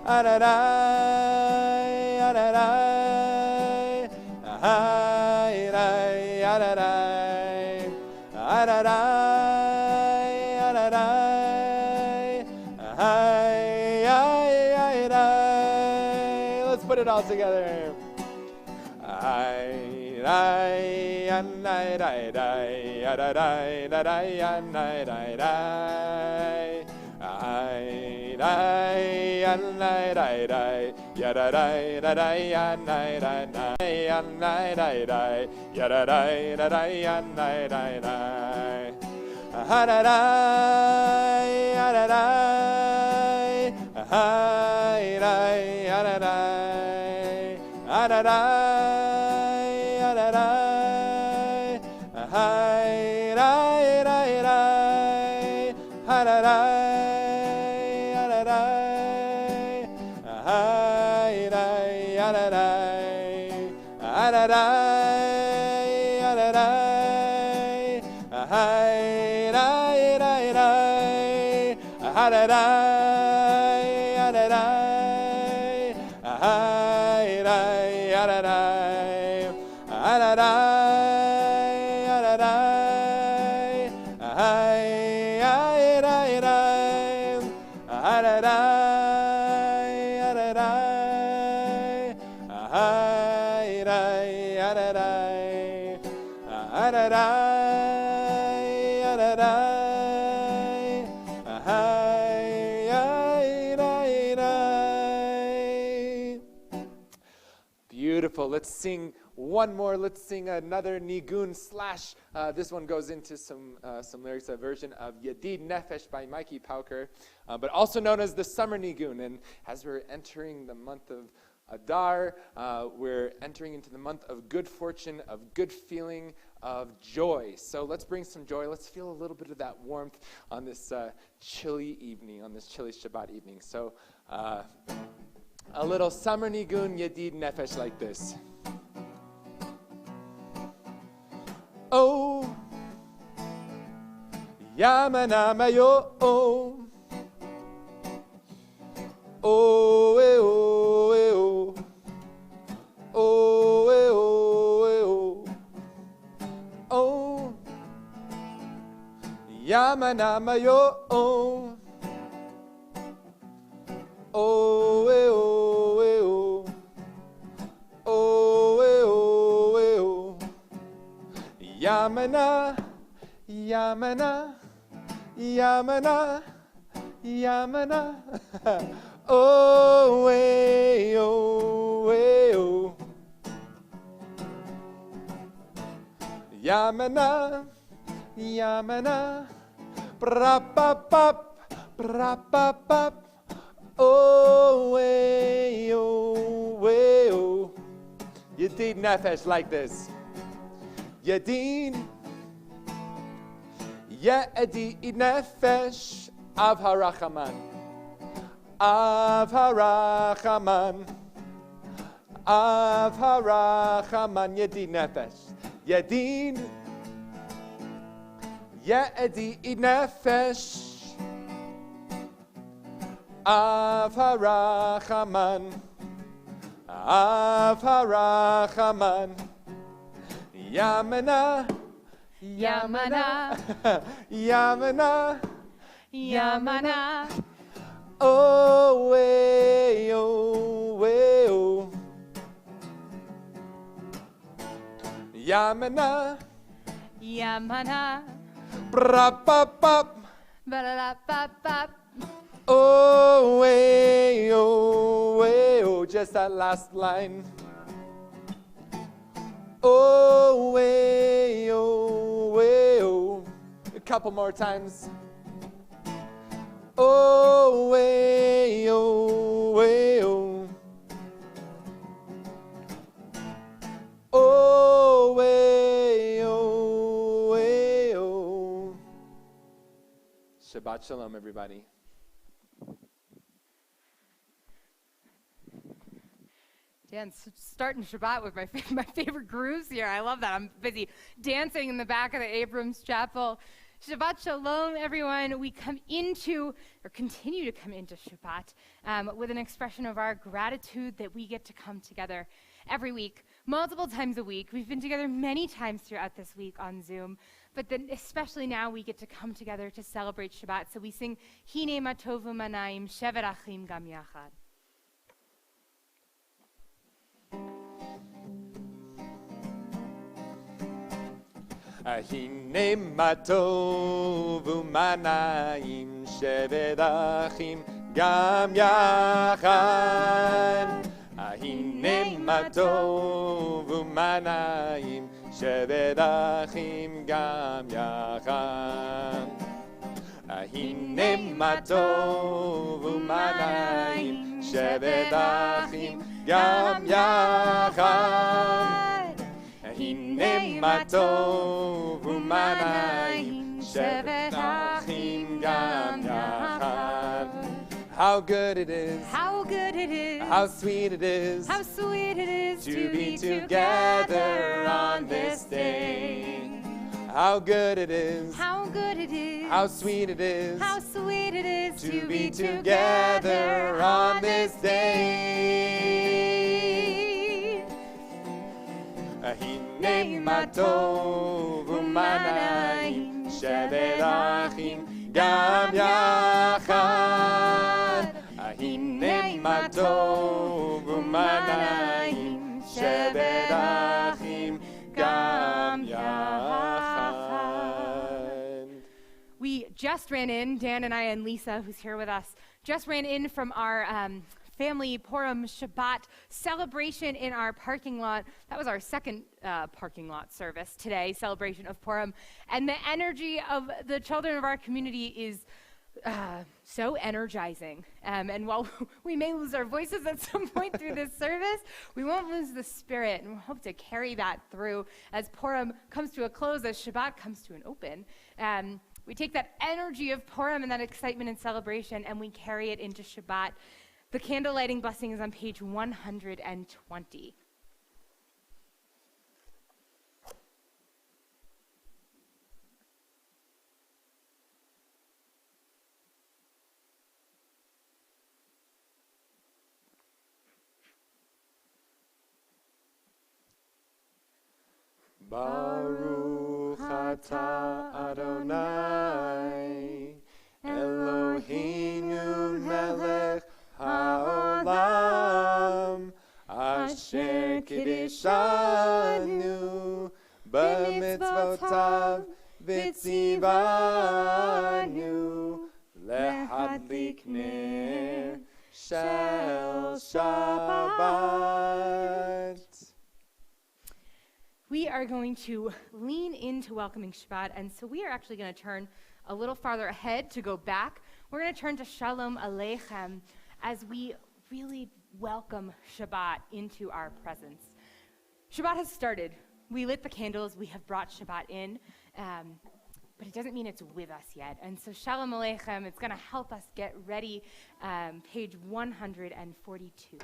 Adonai, Adonai, Adonai, Adonai, Adonai, Adonai. Let's put it all together. Beautiful. Let's sing one more. Let's sing another nigun slash. This one goes into some lyrics, a version of Yedid Nefesh by Mikey Pauker, but also known as the summer nigun. And as we're entering the month of Adar, we're entering into the month of good fortune, of good feeling, of joy. So let's bring some joy. Let's feel a little bit of that warmth on this chilly evening, on this chilly Shabbat evening. So a little summer nigun Yedid Nefesh like this. Oh, Yamana Mayo, oh, oh, oh, oh, oh, oh, oh, Yamana Mayo, oh, oh, Yamana, Yamana, Yamana, Yamana. Oh, way, oh, way, oh. Yamana, Yamana. Brapapap, brapapap. Oh, way, oh, way, oh. Yedid Nefesh like this. Yedid, Yedid Nefesh Av Harachaman, Av Harachaman, Av Harachaman, Yedid Nefesh, Yedid, Yedid Nefesh Av Harachaman, Av Harachaman. Yamana, Yamana, Yamana, Yamana. Oh, way, oh, way, oh. Yamana, Yamana, brapapap, ba-da-da-ba-ba. oh, way, oh, way, oh. Just that last line. Oh, way, oh, way, oh. A couple more times. Oh, way, oh, way, oh. Oh, way, oh, way, oh. Shabbat shalom, everybody. Dan, starting Shabbat with my favorite grooves here. I love that. I'm busy dancing in the back of the Abrams Chapel Shabbat Shalom, everyone. We continue to come into Shabbat with an expression of our gratitude that we get to come together every week, multiple times a week. We've been together many times throughout this week on Zoom, but then especially now we get to come together to celebrate Shabbat. So we sing Hine Matovu Manaim Shevet Achim Gam Yachad. Hine matov u'manayim shevet achim gam yachad. Hine matov u'manayim shevet achim gam yachad. Hine matov u'manayim shevet achim gam yachad. Hine matov u'manayim shevet achim gam yachad. How good it is, How good it is, how sweet it is, how sweet it is to be together on this day. How good it is, How good it is, how sweet it is, how sweet it is to be together on this day. Hine matov u'manayim shevet achim gam yachad. Hine matov u'manayim shevet achim gam yachad. We just ran in, Dan and I and Lisa, who's here with us, just ran in from our family Purim Shabbat celebration in our parking lot. That was our second parking lot service today, celebration of Purim. And the energy of the children of our community is so energizing. And while we may lose our voices at some point through this service, we won't lose the spirit, and we hope to carry that through as Purim comes to a close, as Shabbat comes to an open. We take that energy of Purim and that excitement and celebration, and we carry it into Shabbat. The candle lighting blessing is on page 120. Baruch atah Adonai Eloheinu melech haolam asher kiddushanu b'mitzvotav v'tzivanu lehadlik ner shel Shabbat. We are going to lean into welcoming Shabbat, and so we are actually going to turn a little farther ahead to go back. We're going to turn to Shalom Aleichem as we really welcome Shabbat into our presence. Shabbat has started. We lit the candles. We have brought Shabbat in, but it doesn't mean it's with us yet. And so Shalom Aleichem, it's going to help us get ready, page 142.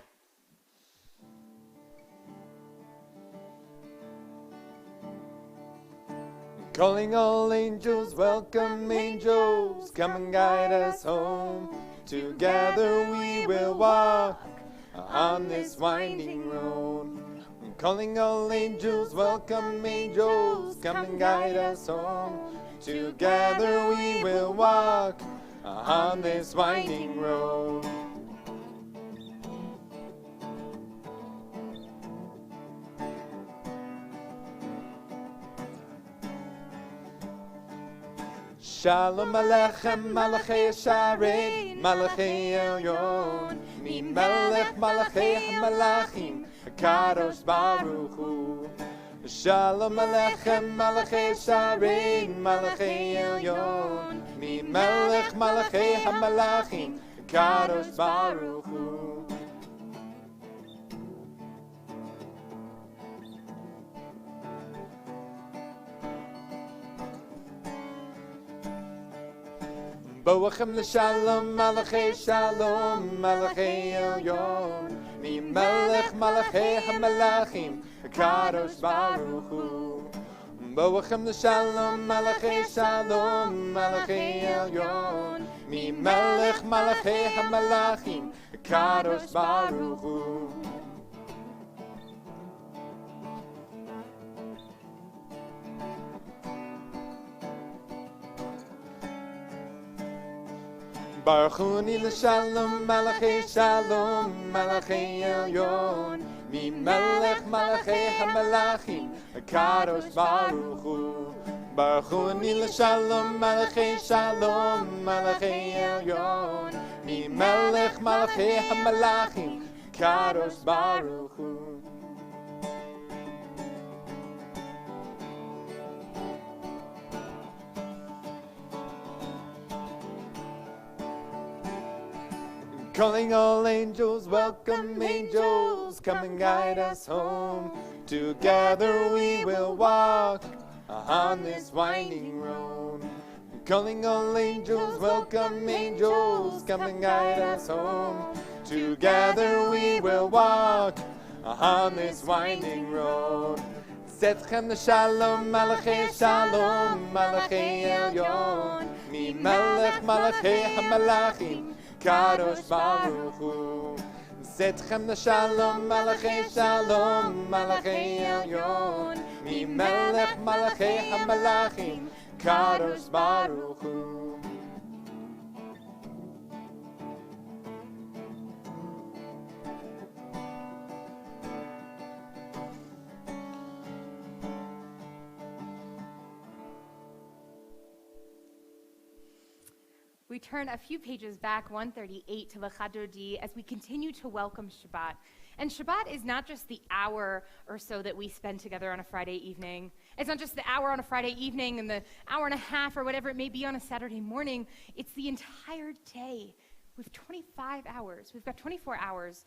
Calling all angels, welcome angels, come and guide us home. Together we will walk on this winding road. Calling all angels, welcome angels, come and guide us home. Together we will walk on this winding road. Shalom Aleichem, Malachei Yesharet, Malachei Elyon, Mi Melech Malachei HaMalachim, Kadosh Baruch Hu. Shalom Aleichem, Malachei Yesharet, Malachei Elyon, Mi Melech Malachei HaMalachim, Kadosh Baruch Hu. Boachem l'shalom, malachei shalom, malachei elyon, mi melech malachei hamalachim, kadosh baruch hu. Boachem l'shalom, malachei shalom, malachei elyon, mi melech malachei hamalachim, kadosh baruch hu. Baruch uni l'shalom, malachei shalom, malachei elyon, mi melech malachei hamalachim, kadosh baruch hu. Baruch uni l'shalom, malachei shalom, malachei elyon, mi melech malachei hamalachim, kadosh baruch hu. Calling all angels, welcome angels, come and guide us home. Together we will walk on this winding road. Calling all angels, welcome angels, come and guide us home. Together we will walk on this winding road. Setchem l'shalom, malachei shalom, malachei elyon, mi melech malachei hamalachim, kadosh baruch hu. Setchem l'shalom, malachei shalom, malachei elyon, mi melech malachei hamalachim, kadosh baruch hu. We turn a few pages back, 138, to L'chadodi, as we continue to welcome Shabbat. And Shabbat is not just the hour or so that we spend together on a Friday evening. It's not just the hour on a Friday evening and the hour and a half or whatever it may be on a Saturday morning. It's the entire day. We have 25 hours. We've got 24 hours,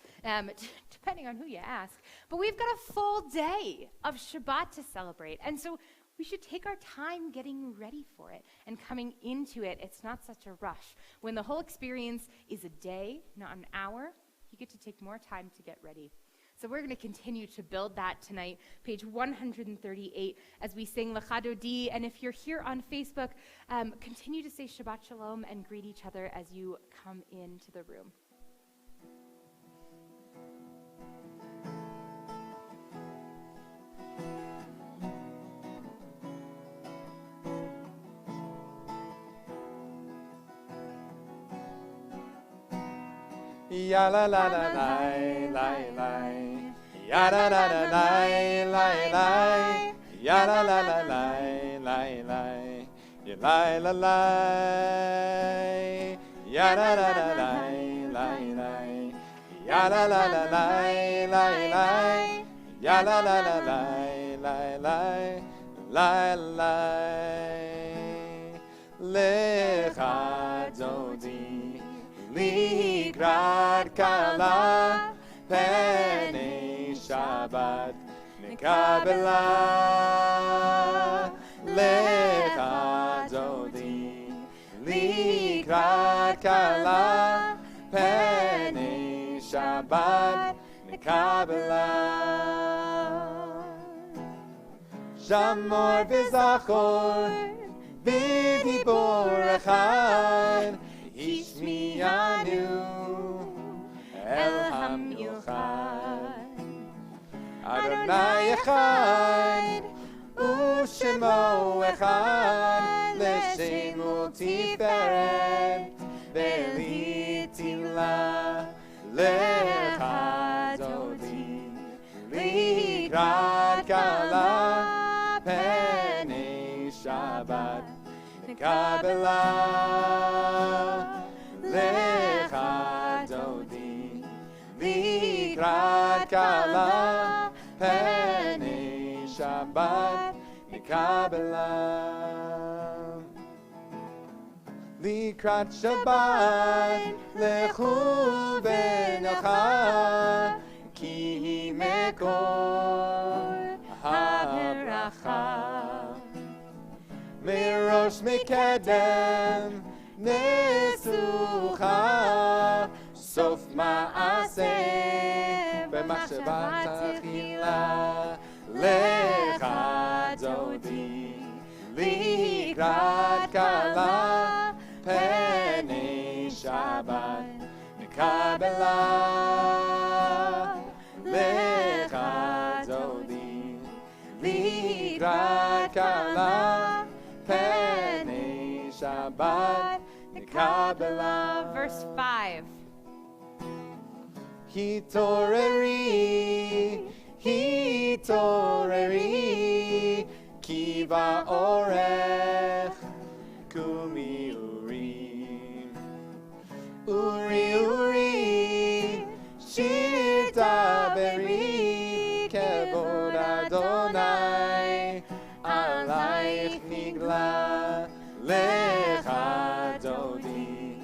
depending on who you ask. But we've got a full day of Shabbat to celebrate. And so we should take our time getting ready for it and coming into it. It's not such a rush. When the whole experience is a day, not an hour, you get to take more time to get ready. So we're going to continue to build that tonight, page 138, as we sing L'chadodi. And if you're here on Facebook, continue to say Shabbat Shalom and greet each other as you come into the room. Ya la la la la la la, ya la la la la la la, ya la la la la la la, ya la la la, ya la la la la la la, ya la la la la la la, ya la la la la la la la, L'chadodi. Likrat kala penei Shabbat nekabela L'chadodi. Likrat kala penei Shabbat nekabela Shamor v'zachor v'dibor echad Ishmiyanu El HaMilchad Adonai Echad U'Shemo Echad L'Shemu Tiferet Ve'Litila L'chadodi Likrat kala penei Shabbat nekabela L'chadodi Likrat kala penei Shabbat nekabela Likrat Shabbat lechu v'necha ki mekor ha'bracha Mirosh Mekedem Nesucha Sof Ma'aseh B'machshavat Achila L'chadodi לקראת כלה פני שבת נקבלה לך דודי לקראת כלה פני שבת נקבלה. Verse 5. התעוררי כי באורך קומי אורי שיר דברי כבוד אדוני עלייך נגלה לך דודי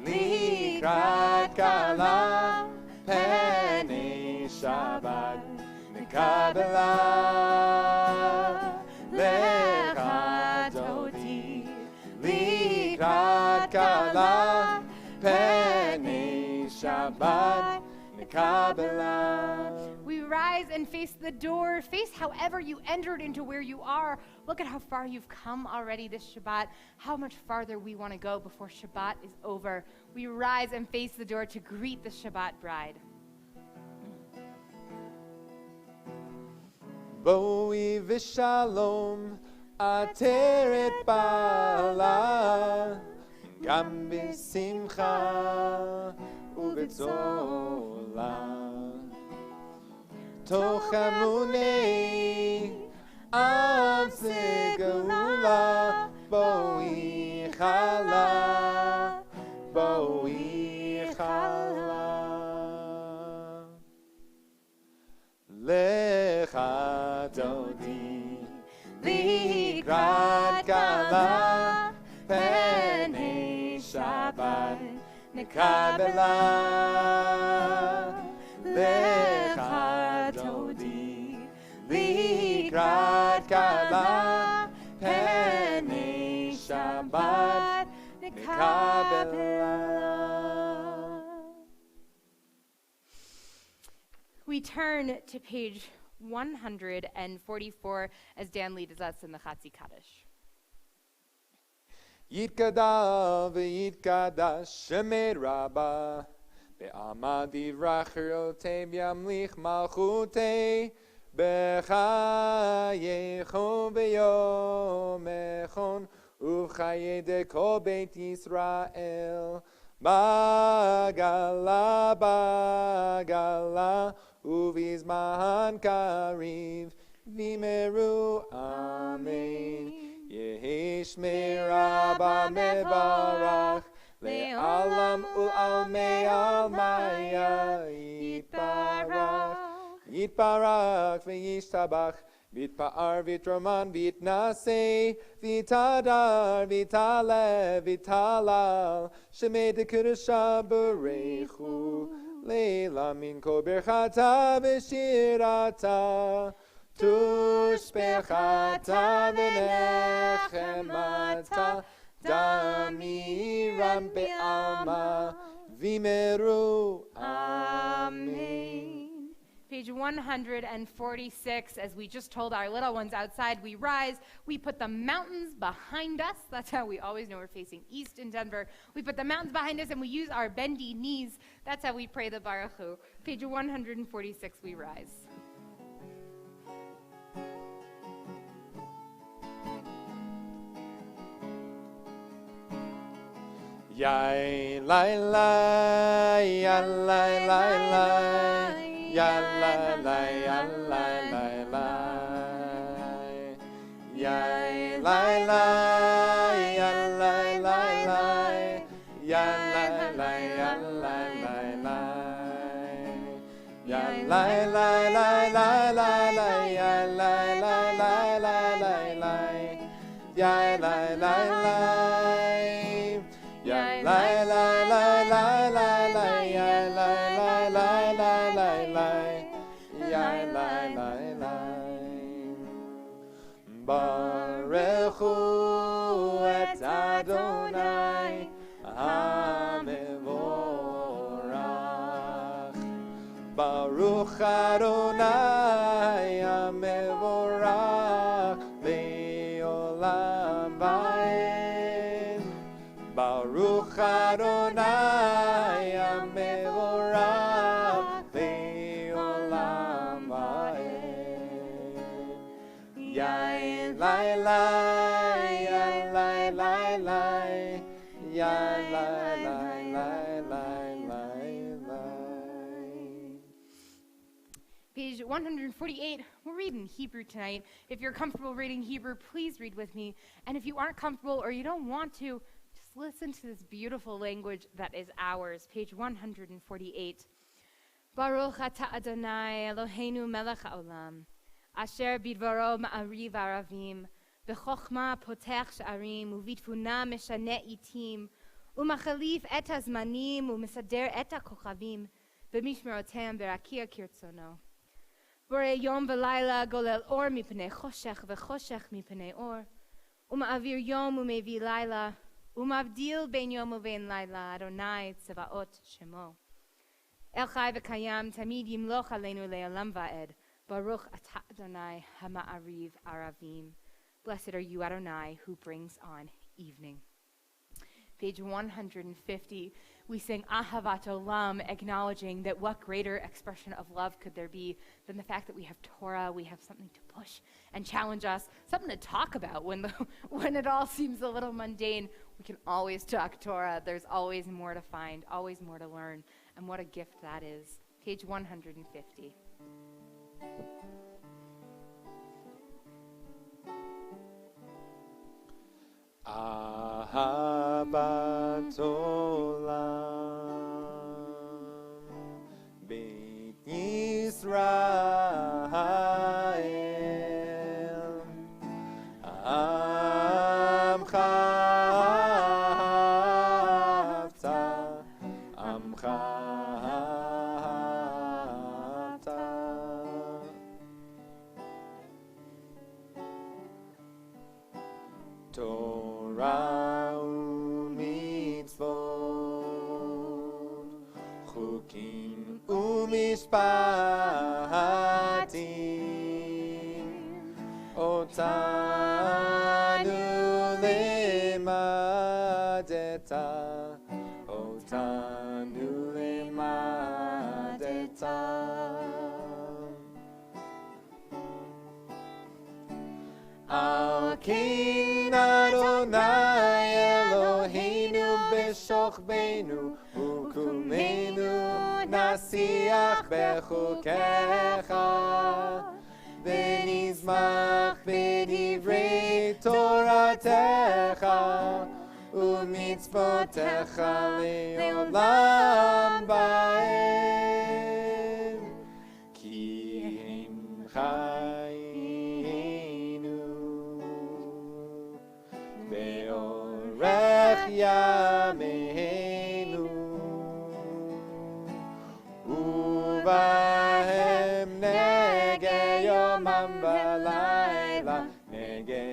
לקראת כלה פני שבת נקבלה לך דודי לקראת כלה פני שבת נקבלה. We rise and face the door. Face however you entered into where you are. Look at how far you've come already this Shabbat. How much farther we want to go before Shabbat is over. We rise and face the door to greet the Shabbat bride. בואי ושלום עטרת בעלה גם בשמחה ובצולה תוך אמוני עם סגולה בואי חלה לך דודי לקראת כלה פני שבת נקבלה לך דודי לקראת כלה פני שבת נקבלה. We turn to page 144 as Dan leads us in the Chatzi Kaddish. יתגדל ויתקדש שמי רבה בעלמא דברי ימליך מלכותי בחייכו ביומכון ובחיי כל בית ישראל בגלה ובזמן קריב וימרו אמן. יהי שמי רבה מברך לעולם ולעלמי עלמיה יתברך וישתבח ויתפאר ויתרומן ויתנשא ויתהדר ויתעלה ויתהלל שמי דקדושה ברכו לילה מן כל ברכתה ושירתה תושבחתה ונחמתה דמירם בעלמא וימרו אמן. Page 146, as we just told our little ones outside, we rise, we put the mountains behind us. That's how we always know we're facing east in Denver. We put the mountains behind us and we use our bendy knees. That's how we pray the Baruch Hu. Page 146, we rise. Yai lai lai, ya lai lai lai, ya lai lai, ya lai lai lai, yai lai lai, ya lai lai lai, ya lai lai, ya lai lai lai, ya lai lai lai lai lai lai, ya lai lai lai lai lai lai, ya lai lai lai. Lai lai lai lai lai lai ya lai lai lai lai lai lai ya lai lai lai Baruchu et Adonai HaMevorach Baruch Adonai HaMevorach Le'olam page 148. We're reading Hebrew tonight. If you're comfortable reading Hebrew, please read with me. And if you aren't comfortable or you don't want to, just listen to this beautiful language that is ours. Page 148. Baruch atah Adonai Eloheinu melech haolam, asher bidvaro ma'ariv aravim, b'chokhmah potech sha'arim, u'bitfunah meshaneh itim, u'machalif et hazmanim, u'mesader et hakochavim, b'mishmerotem berakir kirtzono. Borei yom v'layla golel or mipnei choshech v'choshech mipnei or, u'ma'avir yom u'mevi layla, u'mavdil ben yom u'ben layla, Adonai tzevaot shemo. El chai v'kayam tamid yimloch aleinu le'olam va'ed, Baruch atah Adonai hama'ariv aravim. Blessed are you, Adonai, who brings on evening. Page 150, we sing Ahavat Olam, acknowledging that what greater expression of love could there be than the fact that we have Torah, we have something to push and challenge us, something to talk about when it all seems a little mundane. We can always talk Torah. There's always more to find, always more to learn, and what a gift that is. Page 150. Ahavat Olam Beit Yisrael Amcha Ahavta Amcha Ahavta Torah u'mitzvot, chukim u'mishpatim, otanu lemadeta, otanu lemadeta. Al Ken Adonai Eloheinu b'shochbeinu u'kulenu nasiach bechukecha v'nizmach b'divrei Toratecha u'mitzvotecha le'olam ba'ed ki hem chayinu ve'orech yameinu uvahem nege yomam v'layla nege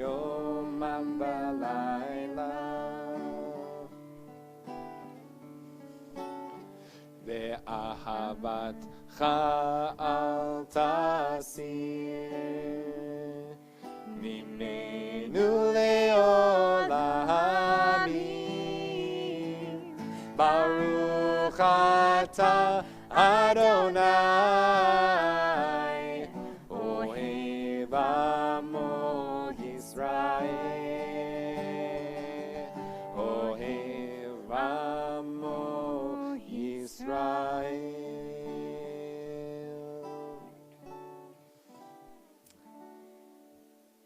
yomam v'layla ve'ahavat cha'al tasir mimenu le'olamim Baruch atah Adonai Ohev amo Yisrael Ohev amo Yisrael.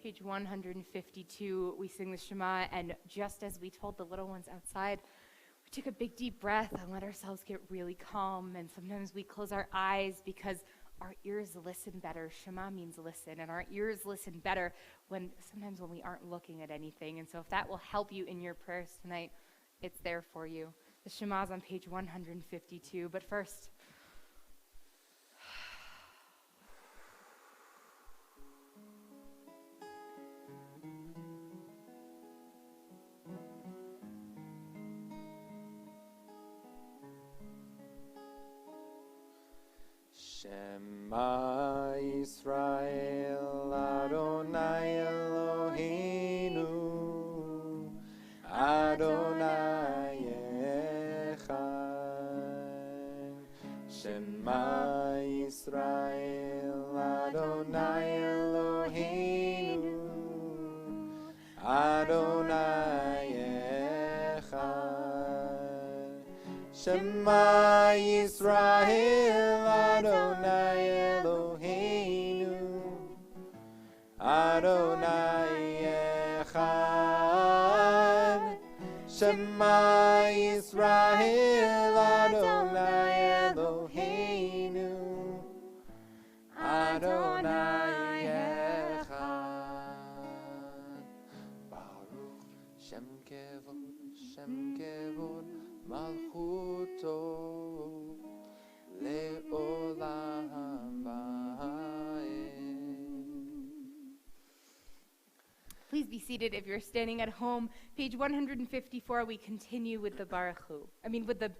Page 152, we sing the Shema, and just as we told the little ones outside, we took a big deep breath and let ourselves get really calm, and sometimes we close our eyes because our ears listen better. Shema means listen, and our ears listen better sometimes when we aren't looking at anything. And so if that will help you in your prayers tonight, it's there for you. The Shema is on page 152, but first, Shema Yisrael Adonai Eloheinu Adonai Echad. Shema Yisrael Adonai Eloheinu Adonai Echad. Shema Yisrael Adonai Eloheinu be seated if you're standing at home. Page 154, we continue with the Baruch Hu. With the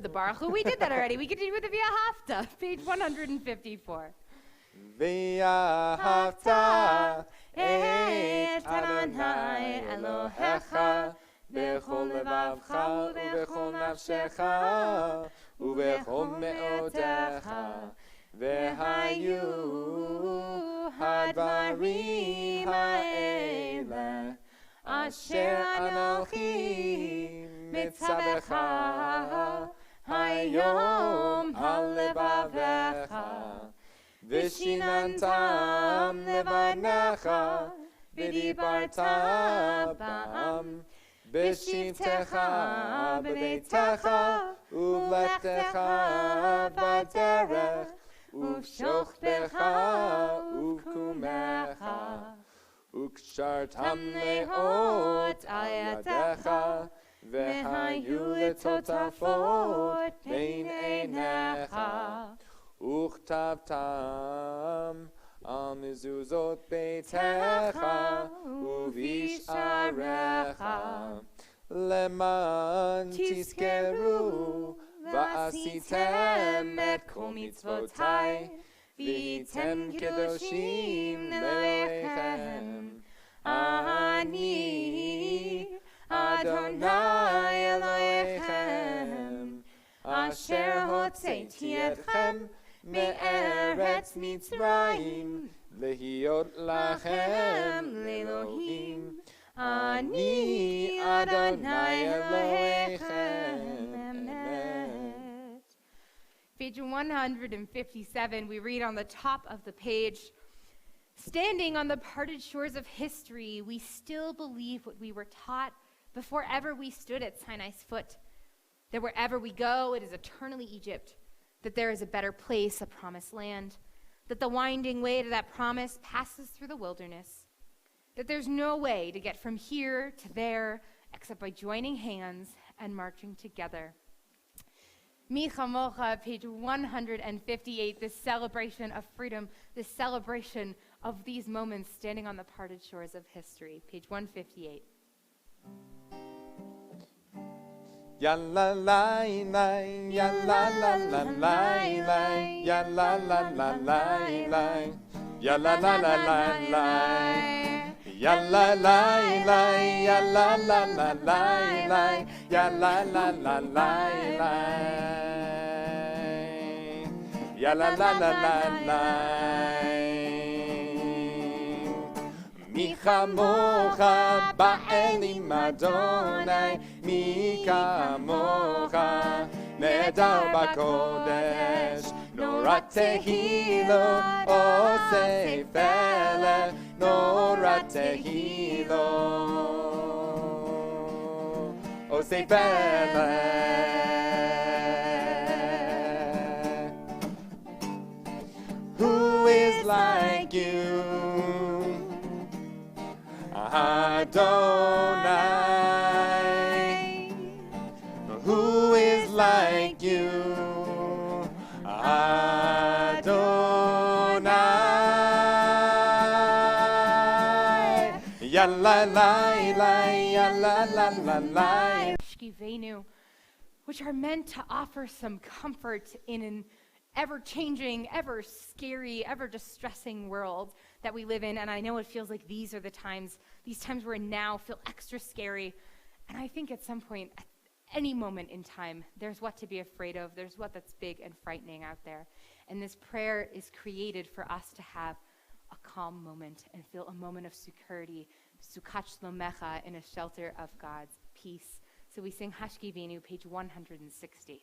Baruch Hu. We did that already. We continue with the V'ahavta. Page 154. V'ahavta et Adonai Elohecha b'chol levavcha u'b'chol nafshecha u'b'chol me'odecha v'hayu hadvarim ha'ele asher anochi mitzavecha hayom halevavecha v'shinantam levanecha v'dibarta ba'am b'shivtecha b'beitecha u'vlechtecha b'derech u'v'shochbecha u'v'kumecha u'kshartam le'ot al yadecha v'hayu letotafot bein einecha uchtavtam al mezuzot beitecha uv'isharecha leman tizkeru va'asitem et kol mitzvotai v'yitem kedoshim le'lechem ani Adonai Elohechem asher hotzeiti etchem me'eretz Mitzrayim lehiyot lachem le'elohim ani Adonai Elohechem emet. Page 157, we read on the top of the page, standing on the parted shores of history, we still believe what we were taught before ever we stood at Sinai's foot, that wherever we go, it is eternally Egypt, that there is a better place, a promised land, that the winding way to that promise passes through the wilderness, that there's no way to get from here to there except by joining hands and marching together. Mi Chamocha, page 158, this celebration of freedom, this celebration of these moments standing on the parted shores of history. Page 158. Ya la la la, ya la la la la la, ya la la la la la, ya la la la la la, ya la la la, ya la la la la la, ya la la la la la, ya la la la la la. Mi chamocha ba'elim Adonai, mi kamocha nehedar b'kodesh, norat tehilo osei felech, norat tehilo osei felech. Who is like you, Adonai? Who is like you, Adonai? Ya la la la, ya la la la la. Shkivenu, which are meant to offer some comfort in an ever-changing, ever-scary, ever-distressing world that we live in. And I know it feels like these times we're in now feel extra scary. And I think at some point, at any moment in time, there's what to be afraid of. There's what that's big and frightening out there. And this prayer is created for us to have a calm moment and feel a moment of security, Sukkach Shlomecha, in a shelter of God's peace. So we sing Hashkivenu, page 160.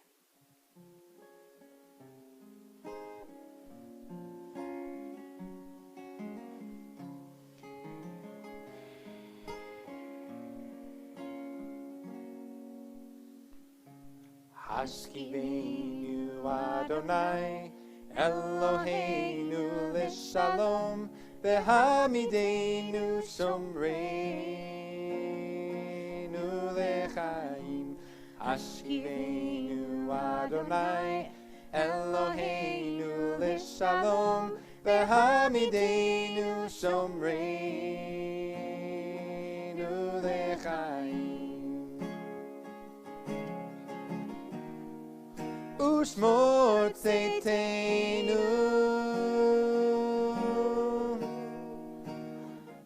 Hashkivenu Adonai Eloheinu l'shalom v'hamidenu shomreinu lechaim. Hashkivenu Adonai Eloheinu l'shalom v'hamidenu shomreinu ישמור צאתנו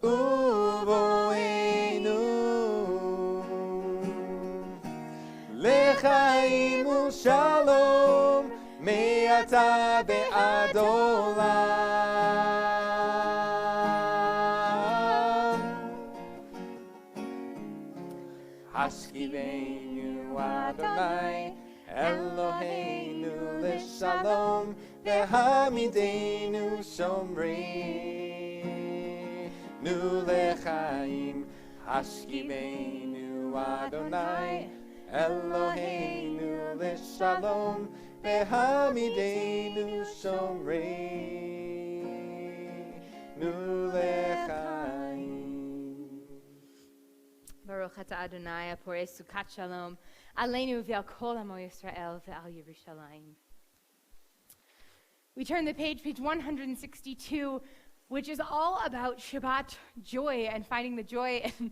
ובואנו לחיים ושלום מעתה ועד עולם. השכיבנו אדוני אלוהינו לשלום והעמידנו שומרינו לחיים. השכיבנו אדוני אלוהינו לשלום והעמידנו שומרינו לחיים. Baruch atah Adonai הפורש סוכת שלום עלינו ועל כל עמו ישראל ועל ירושלים. We turn the page 162, which is all about Shabbat joy and finding the joy. And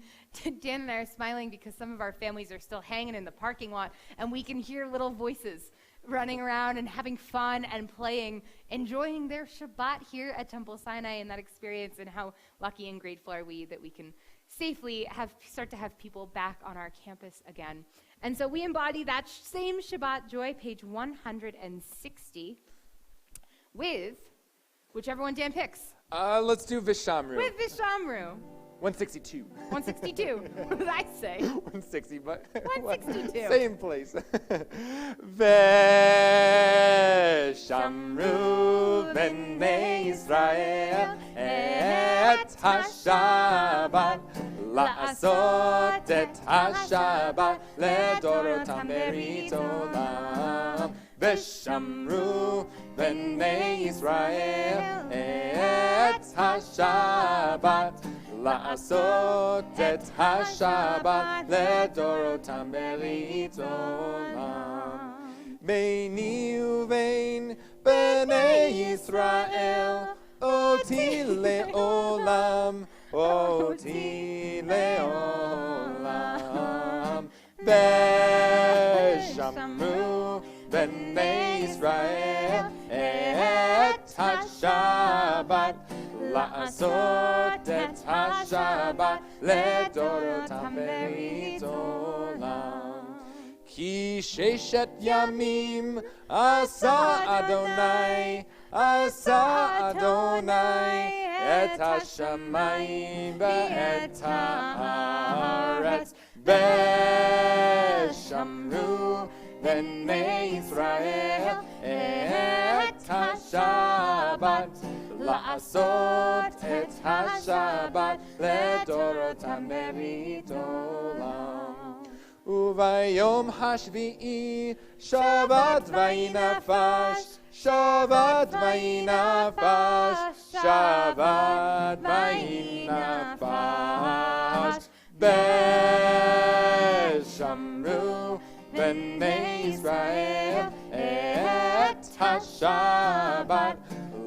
Dan and I are smiling because some of our families are still hanging in the parking lot, and we can hear little voices running around and having fun and playing, enjoying their Shabbat here at Temple Sinai and that experience, and how lucky and grateful are we that we can safely start to have people back on our campus again. And so we embody that same Shabbat joy, page 160, with whichever one Dan picks. Let's do Vishamru. With Vishamru. 162. 162. What did I say? 160, but 162. Same place. Veshamru b'nei Yisrael et HaShabbat la'asot et HaShabbat ledorotam berit olam. Veshamru b'nei Yisrael et HaShabbat לעשות את השבת לדורותם ברית עולם. ביני ובין בני ישראל אותי לעולם, אותי לעולם. ושמרו בני ישראל את השבת לעשות את השבת לדורותם ברית עולם. כי ששת ימים עשה אדוני את השמיים ואת הארץ. ושמרו בני ישראל את השבת לעשות את השבת לדורותם ברית עולם. וביום השביעי שבת ויהי נפש, שבת ויהי נפש, שבת ויהי נפש. ושמרו בני ישראל את השבת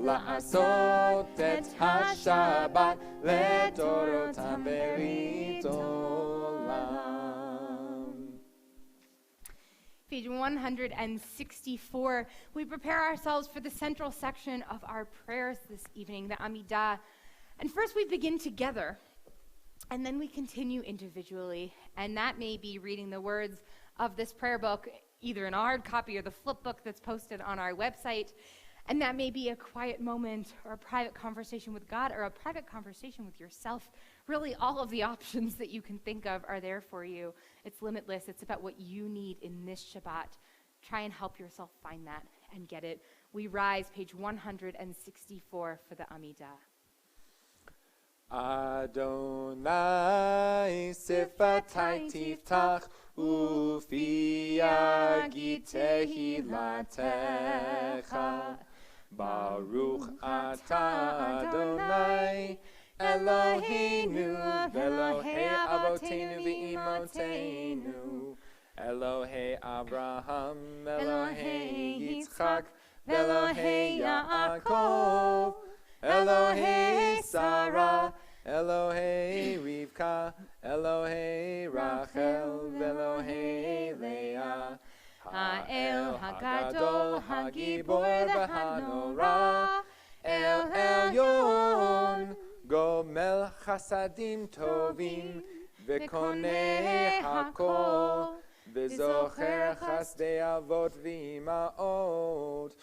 לעשות את השבת לדורותם ברית עולם. Page 164, we prepare ourselves for the central section of our prayers this evening, the Amidah. And first we begin together, and then we continue individually. And that may be reading the words of this prayer book, either in a hard copy or the flip book that's posted on our website. And that may be a quiet moment or a private conversation with God or a private conversation with yourself. Really, all of the options that you can think of are there for you. It's limitless. It's about what you need in this Shabbat. Try and help yourself find that and get it. We rise, page 164 for the Amidah. Adonai sifatai tiftach ufi yagid tehilatecha. Baruch atah Adonai Eloheinu Elohei Avoteinu ve'imotenu Elohei Abraham Elohei Yitzchak Elohei Yaakov Elohei Sarah Elohei Rivka Elohei Rachel Elohei Leah האל הגדול, הגיבור והנורא, אל עליון, גומל חסדים טובים, וקונה הכל, וזוכר חסדי אבות ואימהות,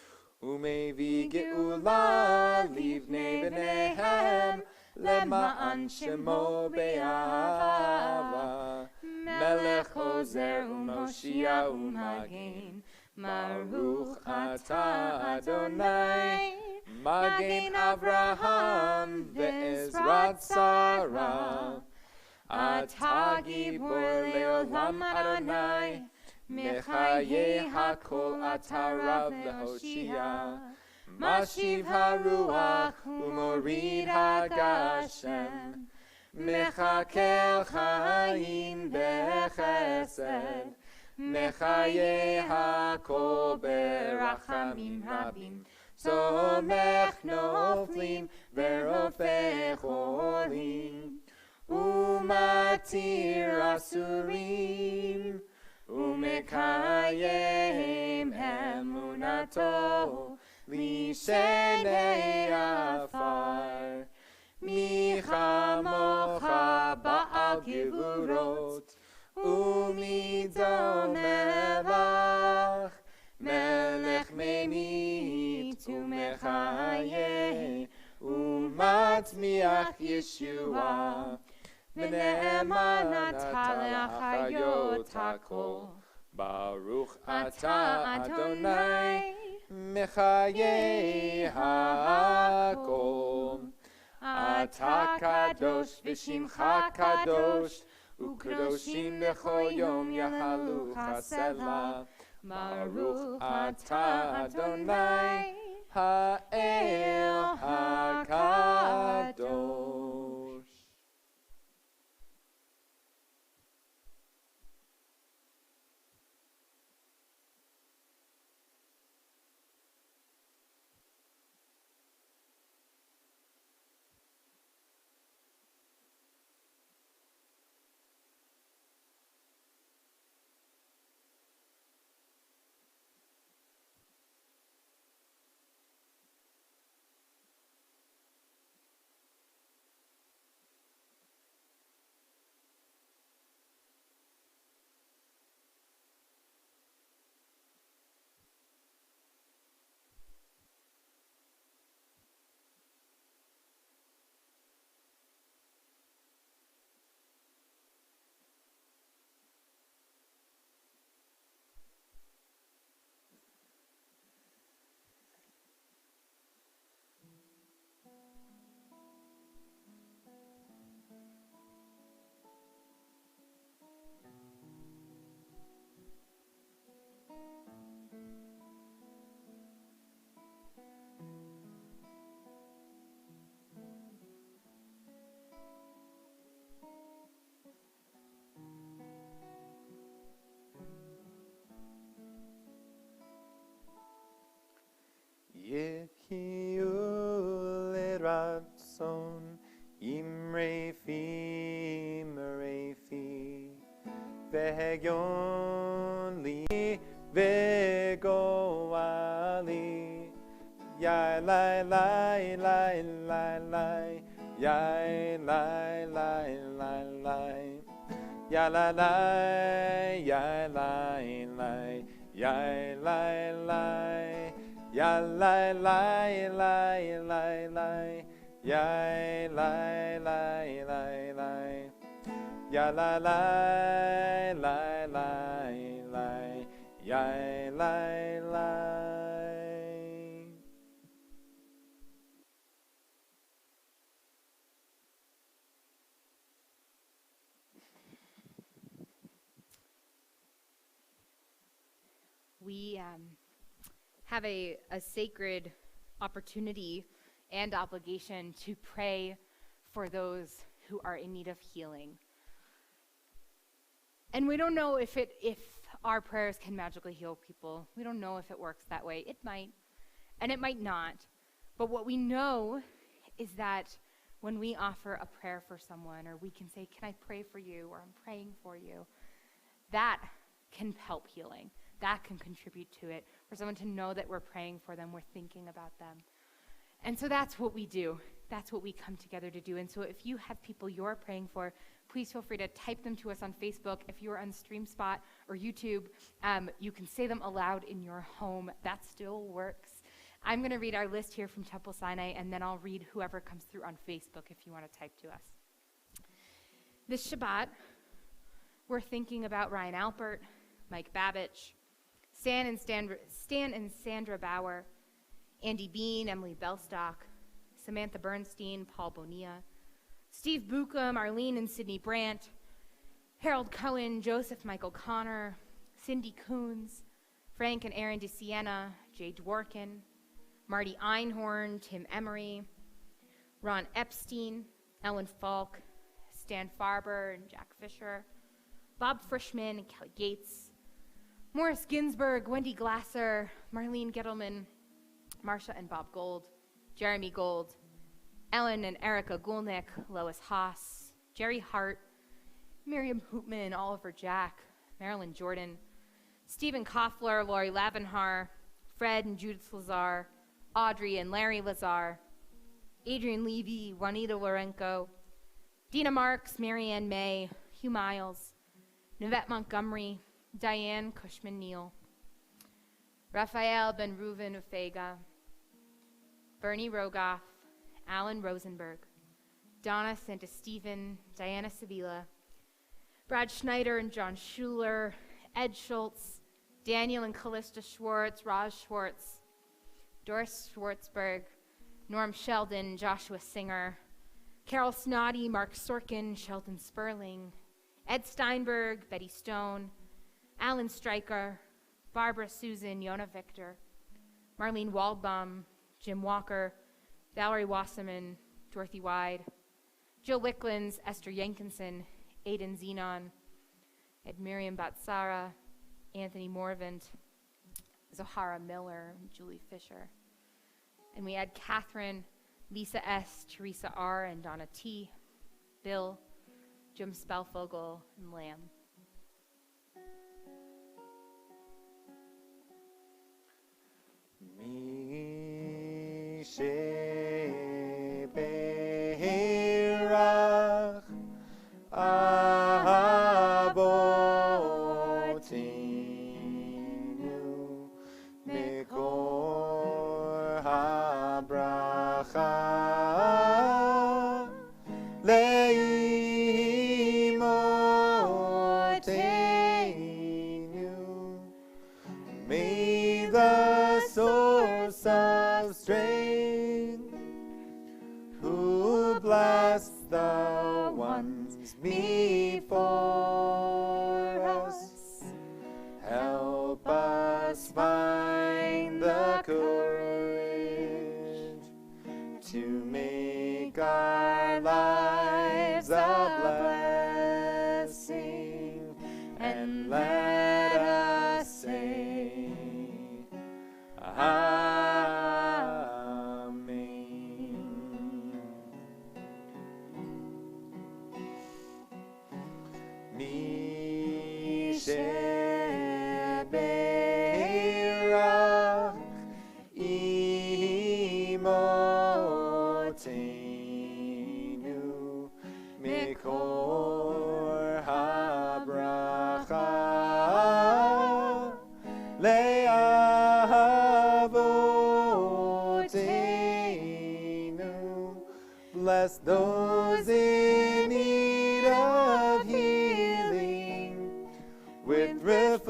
ומביא גאולה לבני בניהם, למען שמו באהבה. מלך עוזר ומושיע ומגן, ברוך אתה אדוני, מגן אברהם ועזרת שרה. אתה גיבור לעולם אדוני, מחיי הכל אתה רב להושיע. משיב הרוח ומוריד הגשם, מחכה חיים בחסד, מחיי הכל ברחמים רבים. צומח נופלים ורופא חולים, ומתיר אסורים, ומקיים אמונתו לשני עפר. מי כמוך בעל גבורות, ומי דומה לך, מלך ממית ומחיה, ומצמיח ישועה. ונאמן אתה להחיות הכל, ברוך אתה אדוני, מחיי הכל. אתה קדוש ושמך קדוש, וקדושים בכל יום יהלו חסלה. ברוך אתה אדוני, האל הקדוש. יחיו לרצון אמרפי מרפי, והגיון לי וגואלי. יאי לי לי לי לי לי, יאי לי לי לי לי, יאי לי לי, יאי לי לי, יאי לי לי. Ya la la la la la, ya la la la la, ya la la la la la, ya la la. We have a sacred opportunity and obligation to pray for those who are in need of healing. And we don't know if our prayers can magically heal people. We don't know if it works that way. It might, and it might not. But what we know is that when we offer a prayer for someone, or we can say, "Can I pray for you?" or "I'm praying for you," that can help healing. that can contribute to it. For someone to know that we're praying for them, we're thinking about them. And so that's what we do. That's what we come together to do. And so if you have people you're praying for, please feel free to type them to us on Facebook. If you're on StreamSpot or YouTube, you can say them aloud in your home. That still works. I'm going to read our list here from Temple Sinai, and then I'll read whoever comes through on Facebook if you want to type to us. This Shabbat, we're thinking about Ryan Alpert, Mike Babich, Stan and Sandra Bauer, Andy Bean, Emily Belstock, Samantha Bernstein, Paul Bonilla, Steve Buckham, Arlene and Sydney Brandt, Harold Cohen, Joseph Michael Connor, Cindy Coons, Frank and Aaron DeSiena, Jay Dworkin, Marty Einhorn, Tim Emery, Ron Epstein, Ellen Falk, Stan Farber and Jack Fisher, Bob Frischman and Kelly Gates, Morris Ginsburg, Wendy Glasser, Marlene Gettleman, Marsha and Bob Gold, Jeremy Gold, Ellen and Erica Gulnick, Lois Haas, Jerry Hart, Miriam Hoopman, Oliver Jack, Marilyn Jordan, Stephen Koffler, Lori Lavenhar, Fred and Judith Lazar, Audrey and Larry Lazar, Adrian Levy, Juanita Lorenko, Dina Marks, Marianne May, Hugh Miles, Nivette Montgomery, Diane Cushman-Neal, Raphael Ben-Reuven Ufega, Bernie Rogoff, Alan Rosenberg, Donna Santa-Stephen, Diana Sevilla, Brad Schneider and John Schuler, Ed Schultz, Daniel and Callista Schwartz, Raj Schwartz, Doris Schwartzberg, Norm Sheldon, Joshua Singer, Carol Snoddy, Mark Sorkin, Sheldon Sperling, Ed Steinberg, Betty Stone, Alan Stryker, Barbara Susan, Yona Victor, Marlene Waldbaum, Jim Walker, Valerie Wasserman, Dorothy Wide, Jill Wicklins, Esther Jenkinson, Aidan Zenon, Ed Miriam Batsara, Anthony Morvant, Zohara Miller, Julie Fisher. And we add Catherine, Lisa S., Teresa R., and Donna T., Bill, Jim Spellfogel, and Lamb. Mi shebeirach avotinu mikor habracha leimotenu. May the source of strength, who bless the ones before us, help us find the courage to make our lives a blessing, and let us say Amen. Mi shebeirach imotenu mikor habracha le'avotenu. Bless those in need of healing with refuah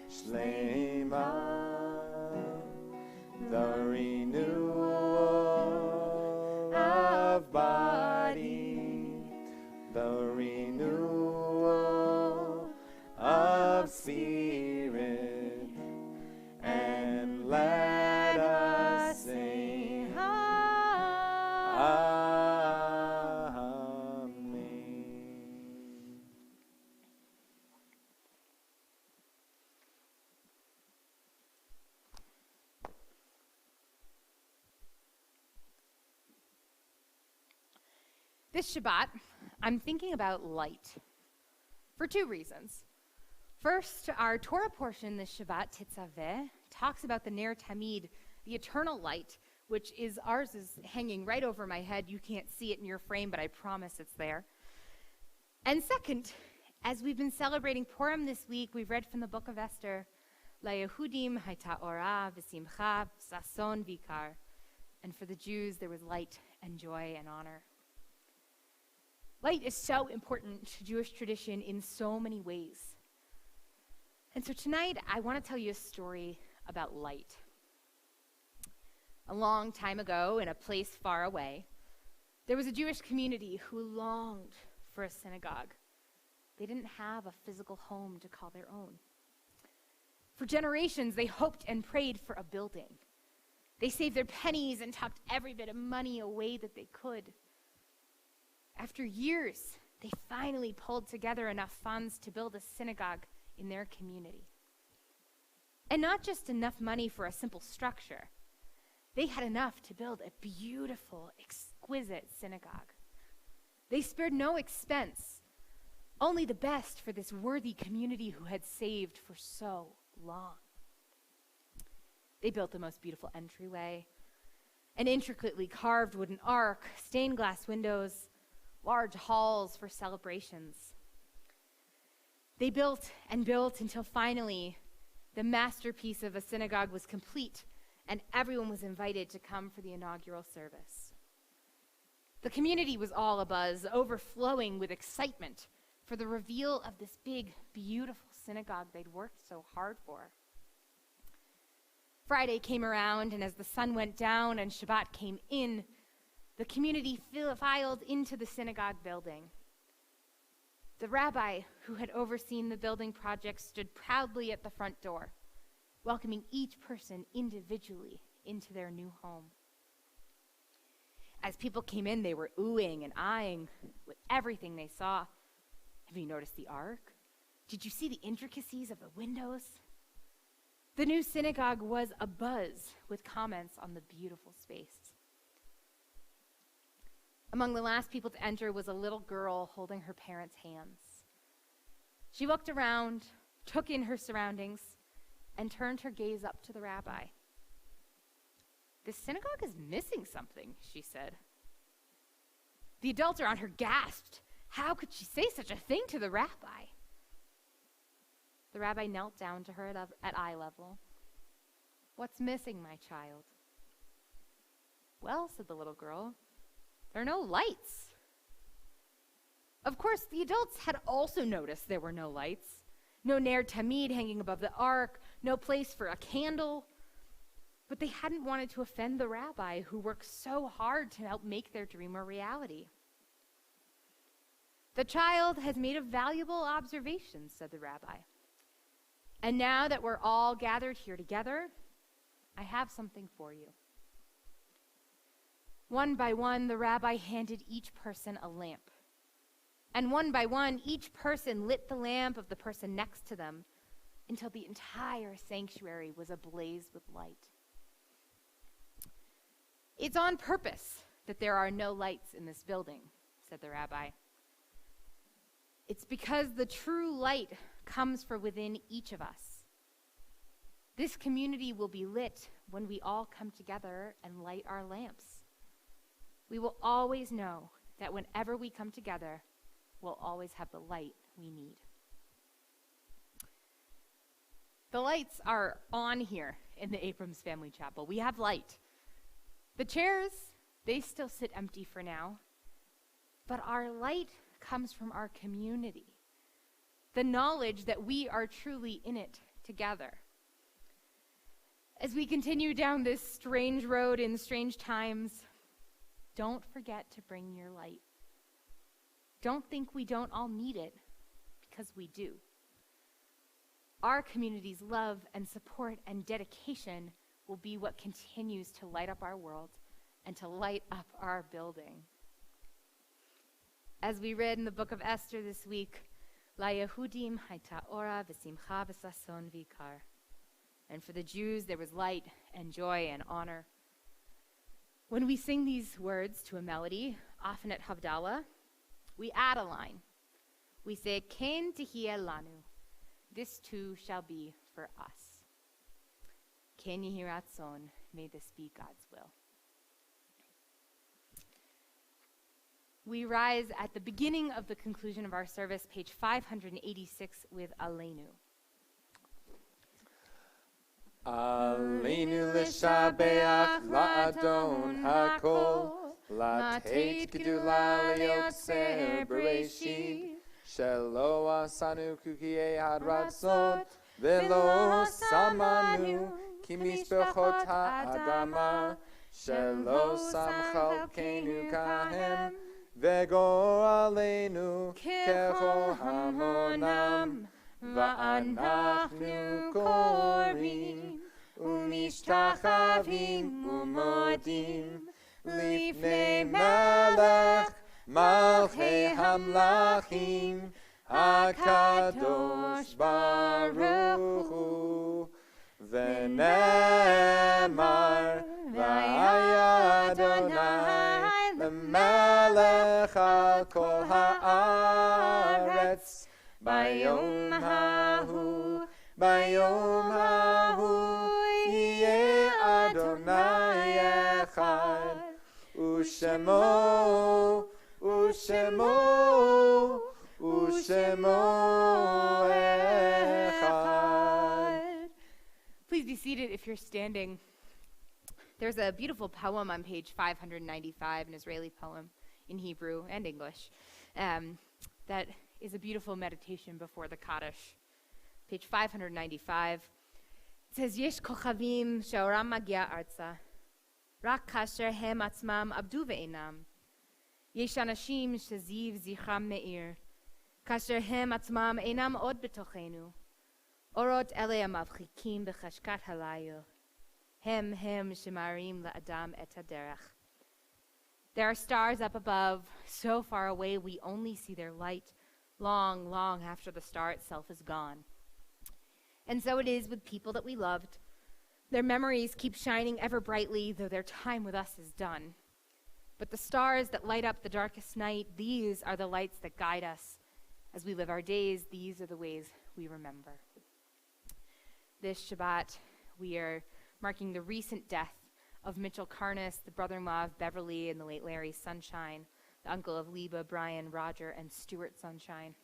shlema, the renewal of body, the renewal of spirit, and let us say Amen. This Shabbat, I'm thinking about light for two reasons. First, our Torah portion this Shabbat, Tetzaveh, talks about the Ner Tamid, the eternal light, which is ours is hanging right over my head. You can't see it in your frame, but I promise it's there. And second, as we've been celebrating Purim this week, we've read from the book of Esther, La Yehudim hayta ora v'simcha v'sason v'ikar. And for the Jews, there was light and joy and honor. Light is so important to Jewish tradition in so many ways. And so tonight, I want to tell you a story about light. A long time ago, in a place far away, there was a Jewish community who longed for a synagogue. They didn't have a physical home to call their own. For generations, they hoped and prayed for a building. They saved their pennies and tucked every bit of money away that they could. After years, they finally pulled together enough funds to build a synagogue in their community. And not just enough money for a simple structure. They had enough to build a beautiful, exquisite synagogue. They spared no expense, only the best for this worthy community who had saved for so long. They built the most beautiful entryway, an intricately carved wooden ark, stained glass windows, large halls for celebrations. They built and built until finally the masterpiece of a synagogue was complete and everyone was invited to come for the inaugural service. The community was all abuzz, overflowing with excitement for the reveal of this big, beautiful synagogue they'd worked so hard for. Friday came around, and as the sun went down and Shabbat came in, the community filed into the synagogue building. The rabbi who had overseen the building project stood proudly at the front door, welcoming each person individually into their new home. As people came in, they were oohing and eyeing with everything they saw. Have you noticed the ark? Did you see the intricacies of the windows? The new synagogue was abuzz with comments on the beautiful space. Among the last people to enter was a little girl holding her parents' hands. She looked around, took in her surroundings, and turned her gaze up to the rabbi. "This synagogue is missing something," she said. The adults around her gasped. How could she say such a thing to the rabbi? The rabbi knelt down to her at eye level. "What's missing, my child?" "Well," said the little girl, "there are no lights." Of course, the adults had also noticed there were no lights. No Ner Tamid hanging above the ark, no place for a candle. But they hadn't wanted to offend the rabbi who worked so hard to help make their dream a reality. "The child has made a valuable observation," said the rabbi. "And now that we're all gathered here together, I have something for you." One by one, the rabbi handed each person a lamp. And one by one, each person lit the lamp of the person next to them until the entire sanctuary was ablaze with light. "It's on purpose that there are no lights in this building," said the rabbi. "It's because the true light comes from within each of us. This community will be lit when we all come together and light our lamps. We will always know that whenever we come together, we'll always have the light we need." The lights are on here in the Abrams Family Chapel. We have light. The chairs, they still sit empty for now. But our light comes from our community, the knowledge that we are truly in it together. As we continue down this strange road in strange times, don't forget to bring your light. Don't think we don't all need it, because we do. Our community's love and support and dedication will be what continues to light up our world and to light up our building. As we read in the book of Esther this week, La Yehudim hayta ora v'simcha v'sason v'ikar. And for the Jews, there was light and joy and honor. When we sing these words to a melody, often at Havdalah, we add a line. We say, Ken tihiyeh lanu, this too shall be for us. Ken yehi ratzon, may this be God's will. We rise at the beginning of the conclusion of our service, page 586, with Aleinu. Aleinu l'shabeach la'adon hakol, la'teit gedula liotzer bereshit, shelo asanu kukiei had ratzon, velo samanu ki mishpachot ha'adama, shelo sam chalkenu kahem, vego aleinu kecho hamonam, va'anachnu korim, umishtachavim umodim, lifnei melech malchei hamlachim, HaKadosh Baruch Hu, v'nemar v'haya Adonai l'melech al kol ha'aretz, bayom hahu yeh Adonai echad, u'shemo echad. Please be seated if you're standing. There's a beautiful poem on page 595, an Israeli poem in Hebrew and English, that is a beautiful meditation before the Kaddish. Page 595. It says, Yesh kochavim she'oram magia arza, rak kasher hem atzmam abdu ve'enam. Yesh anashim sheziv zichram me'ir, kasher hem atzmam enam od betochenu. Orot ele amavchikim b'chashkat halayil, hem shemarim la'adam et haderech. There are stars up above, so far away we only see their light, long, long after the star itself is gone. And so it is with people that we loved. Their memories keep shining ever brightly, though their time with us is done. But the stars that light up the darkest night, these are the lights that guide us. As we live our days, these are the ways we remember. This Shabbat, we are marking the recent death of Mitchell Carness, the brother-in-law of Beverly and the late Larry Sunshine, the uncle of Liba, Brian, Roger, and Stuart Sunshine.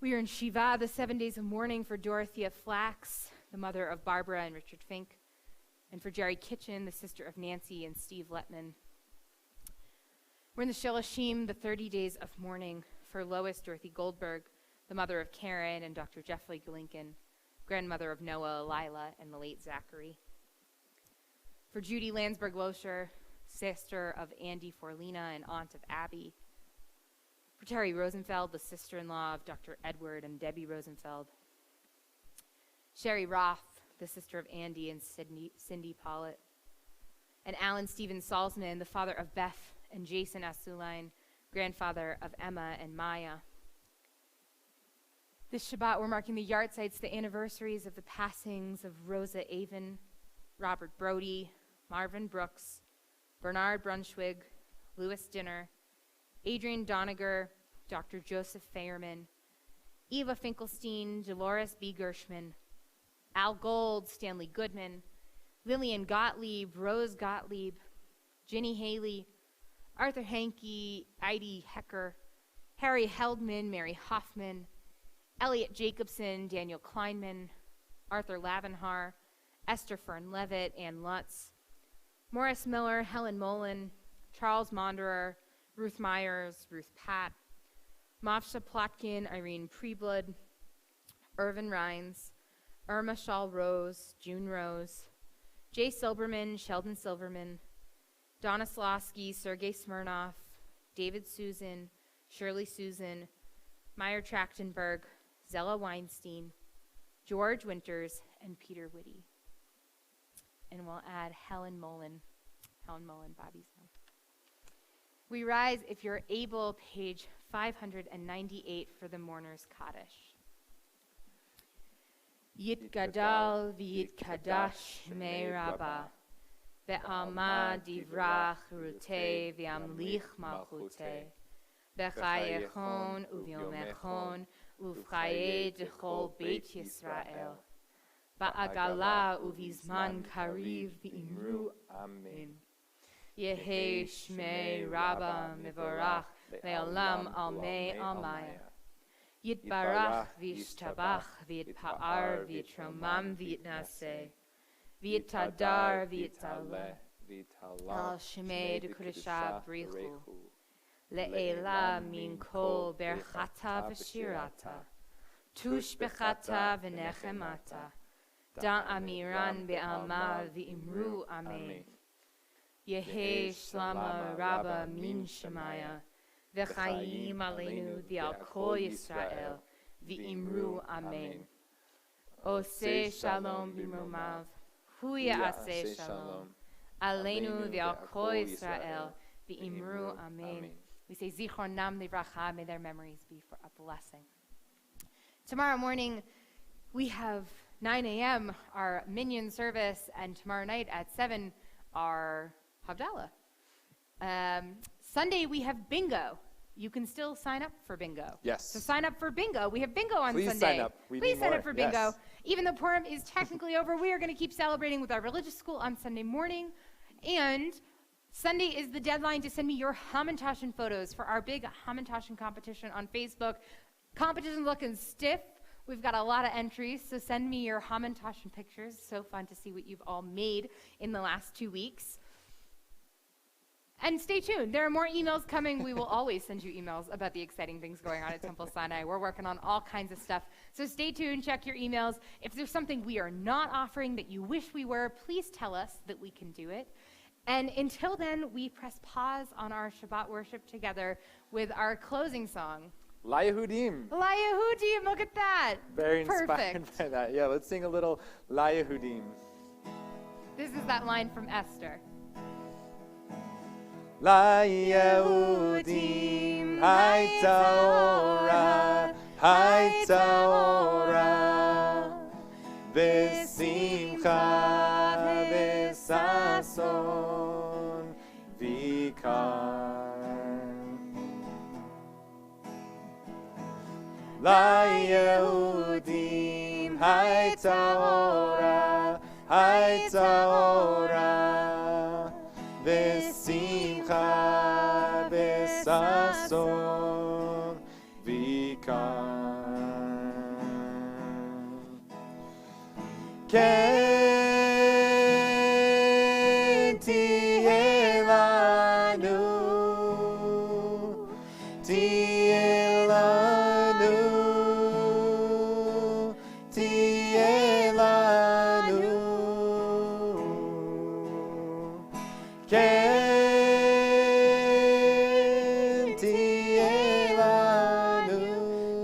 We are in Shiva, the 7 days of mourning for Dorothea Flax, the mother of Barbara and Richard Fink, and for Jerry Kitchen, the sister of Nancy and Steve Letman. We're in the Shilashim, the 30 days of mourning for Lois Dorothy Goldberg, the mother of Karen and Dr. Jeffrey Glinken, grandmother of Noah, Lila, and the late Zachary. For Judy Landsberg-Losher, sister of Andy Forlina and aunt of Abby. For Terry Rosenfeld, the sister-in-law of Dr. Edward and Debbie Rosenfeld. Sherry Roth, the sister of Andy and Cindy Pollitt. And Alan Stephen Salzman, the father of Beth and Jason Asuline, grandfather of Emma and Maya. This Shabbat, we're marking the yahrzeits, the anniversaries of the passings of Rosa Avon, Robert Brody, Marvin Brooks, Bernard Brunschwig, Louis Dinner, Adrian Doniger, Dr. Joseph Feierman, Eva Finkelstein, Dolores B. Gershman, Al Gold, Stanley Goodman, Lillian Gottlieb, Rose Gottlieb, Ginny Haley, Arthur Hankey, Heidi Hecker, Harry Heldman, Mary Hoffman, Elliot Jacobson, Daniel Kleinman, Arthur Lavenhar, Esther Fern-Levitt, Ann Lutz, Morris Miller, Helen Mullen, Charles Monderer, Ruth Myers, Ruth Pat, Mafsha Plotkin, Irene Preblood, Irvin Rhines, Irma Shaw Rose, June Rose, Jay Silberman, Sheldon Silverman, Donna Slosky, Sergei Smirnov, David Susan, Shirley Susan, Meyer Trachtenberg, Zella Weinstein, George Winters, and Peter Whitty. And we'll add Helen Mullen, Bobby's mom. We rise, if you're able, page 598 for the Mourner's Kaddish. Yitgadal v'yitkadash shmei Rabbah, ve'alma divrach rutei v'amlich malchutei, v'chayechon u'vyomechon ufchaye dechol Beit Yisrael. Ba'agala uvizman kariv v'imru amen. Yehi shmei Rabba mivorach le'olam almei almaya. Yitbarach v'yishtabach v'yitpa'ar v'yitromam v'yitnaseh. V'yitadar v'yitaleh. Al shmei d'kudesha brichu. Le'ela min kol berchata v'shirata. Tush bechata v'nechemata. Da amiran be'alma v'imru amen. Yehi shlama rabba min shemaya. V'chaim aleinu v'al kol Yisrael. V'imru amen. Oseh shalom b'mromav. Hu ya'aseh shalom. Aleinu v'al kol Yisrael. V'imru amen. We say zichronam livracha. May their memories be for a blessing. Tomorrow morning, we have 9 a.m., our minyan service, and tomorrow night at 7, our Havdalah. Sunday, we have bingo. You can still sign up for bingo. Yes. So sign up for bingo. We have bingo on Please Sunday. sign up. Please sign up for bingo. Yes. Even though Purim is technically over, we are going to keep celebrating with our religious school on Sunday morning. And Sunday is the deadline to send me your Hamantashen photos for our big Hamantashen competition on Facebook. Competition's looking stiff. We've got a lot of entries, so send me your Hamantashen pictures. So fun to see what you've all made in the last 2 weeks. And stay tuned. There are more emails coming. We will always send you emails about the exciting things going on at Temple Sinai. We're working on all kinds of stuff. So stay tuned. Check your emails. If there's something we are not offering that you wish we were, please tell us that we can do it. And until then, we press pause on our Shabbat worship together with our closing song. La Yehudim. La Yehudim, look at that. Very inspired Perfect. by that. Yeah, let's sing a little La Yehudim. This is that line from Esther. La Yehudim, Haita Ora, Haita Ora, V'simcha v'sason v'kar. La Yehudim, Haita Ora, Haita Ora, V'simcha v'sason v'kar. Ken tiheh lanu, tiheh lanu, tiheh lanu. Ken tiheh lanu.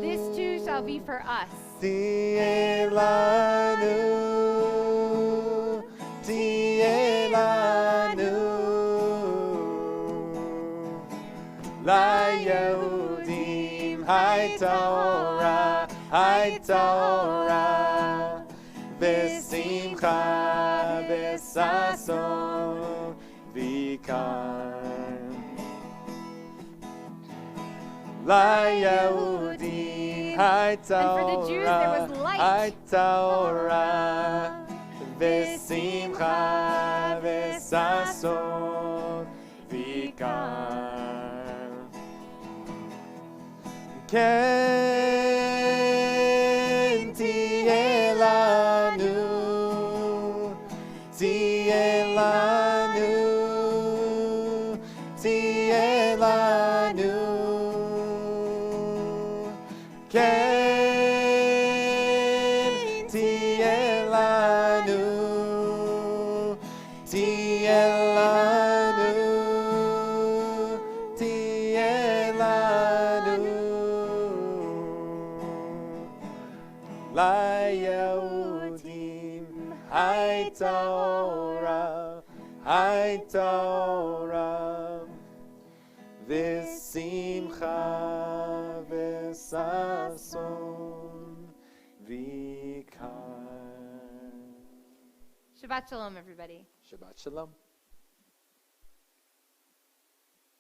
This too shall be for us. Tiheh lanu, tiheh lanu. La Yehudim, Haita Ora, Haita Ora, V'simcha v'sason v'kar. La Yehudim, Haita And for the Jews, there was light. Haita Ora, V'simcha v'sason v'kar. Ken tiheh lanu, tiheh lanu, tiheh lanu. Ken tiheh lanu, tiheh lanu, tiheh lanu. La Yehudim, Haita Ora, Haita Ora, V'simcha v'sason v'kar. Shabbat shalom, everybody. Shabbat shalom.